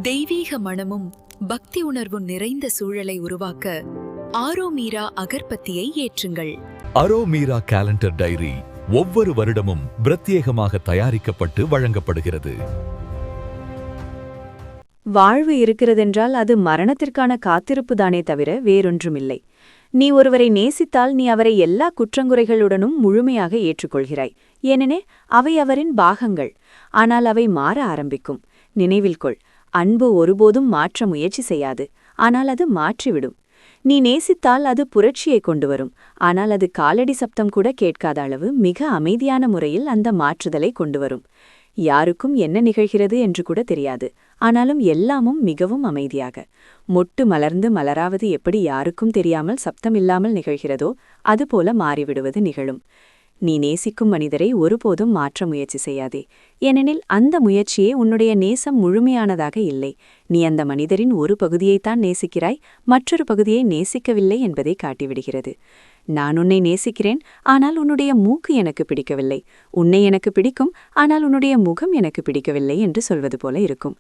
தெய்வீக மனமும் பக்தி உணர்வும் நிறைந்த சூழலை உருவாக்க ஆரோமீரா அகர்பத்தியை ஏற்றுங்கள். அரோமீரா கேலண்டர் டைரி ஒவ்வொரு வருடமும் பிரத்யேகமாக தயாரிக்கப்பட்டு வழங்கப்படுகிறது. வாழ்வு இருக்கிறதென்றால் அது மரணத்திற்கான காத்திருப்பு தானே தவிர வேறொன்றுமில்லை. நீ ஒருவரை நேசித்தால் நீ அவரை எல்லா குற்றங்குறைகளுடனும் முழுமையாக ஏற்றுக்கொள்கிறாய். ஏனெனே அவை அவரின் பாகங்கள். ஆனால் அவை மாற ஆரம்பிக்கும். நினைவில் கொள், அன்பு ஒருபோதும் மாற்ற முயற்சி செய்யாது. ஆனால் அது மாற்றிவிடும். நீ நேசித்தால் அது புரட்சியை கொண்டு வரும். ஆனால் அது காலடி சப்தம் கூட கேட்காத அளவு மிக அமைதியான முறையில் அந்த மாற்றுதலை கொண்டு வரும். யாருக்கும் என்ன நிகழ்கிறது என்று கூட தெரியாது. ஆனாலும் எல்லாமும் மிகவும் அமைதியாக. மொட்டு மலர்ந்து மலராவது எப்படி யாருக்கும் தெரியாமல் சப்தமில்லாமல் நிகழ்கிறதோ அதுபோல மாறிவிடுவது நிகழும். நீ நேசிக்கும் மனிதரை ஒருபோதும் மாற்ற முயற்சி செய்யாதே. ஏனெனில் அந்த முயற்சியே உன்னுடைய நேசம் முழுமையானதாக இல்லை. நீ அந்த மனிதரின் ஒரு பகுதியைத்தான் நேசிக்கிறாய், மற்றொரு பகுதியை நேசிக்கவில்லை என்பதை காட்டிவிடுகிறது. நான் உன்னை நேசிக்கிறேன், ஆனால் உன்னுடைய மூக்கு எனக்கு பிடிக்கவில்லை. உன்னை எனக்கு பிடிக்கும், ஆனால் உன்னுடைய முகம் எனக்கு பிடிக்கவில்லை என்று சொல்வது போல இருக்கும்.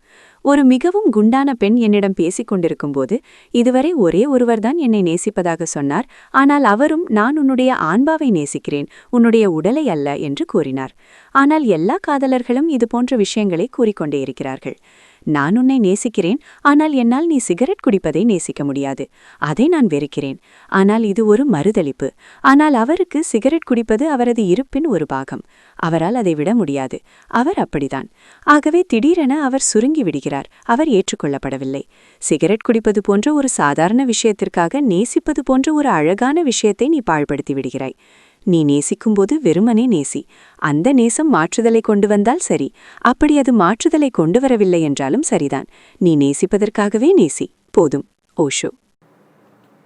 ஒரு மிகவும் குண்டான பெண் என்னிடம் பேசிக் கொண்டிருக்கும்போது, இதுவரை ஒரே ஒருவர்தான் என்னை நேசிப்பதாக சொன்னார், ஆனால் அவரும் நான் உன்னுடைய ஆன்பாவை நேசிக்கிறேன், உன்னுடைய உடலை அல்ல என்று கூறினார். ஆனால் எல்லா காதலர்களும் இதுபோன்ற விஷயங்களை கூறிக்கொண்டே இருக்கிறார்கள். நான் உன்னை நேசிக்கிறேன், ஆனால் என்னால் நீ சிகரெட் குடிப்பதை நேசிக்க முடியாது. அதை நான் வெறுக்கிறேன். ஆனால் இது ஒரு மறுதலிப்பு. ஆனால் அவருக்கு சிகரெட் குடிப்பது அவரது இருப்பின் ஒரு பாகம். அவரால் அதை விட முடியாது. அவர் அப்படிதான். ஆகவே திடீரென அவர் சுருங்கி விடுகிறார். அவர் ஏற்றுக்கொள்ளப்படவில்லை. சிகரெட் குடிப்பது போன்ற ஒரு சாதாரண விஷயத்திற்காக நேசிப்பது போன்ற ஒரு அழகான விஷயத்தை நீ பாழ்படுத்தி விடுகிறாய். நீ நேசிக்கும்போது வெறுமனே நேசி. அந்த நேசம் மாற்றுதலை கொண்டு வந்தால் சரி. அப்படி அது மாற்றுதலை கொண்டு வரவில்லை என்றாலும் சரிதான். நீ நேசிப்பதற்காகவே நேசி. போதும். ஓஷோ.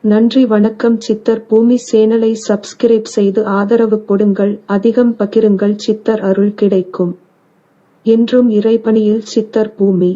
நன்றி. வணக்கம். சித்தர் பூமி சேனலை சப்ஸ்கிரைப் செய்து ஆதரவு கொடுங்கள். அதிகம் பகிருங்கள். சித்தர் அருள் கிடைக்கும். என்றும் இறைபணியில் சித்தர் பூமி.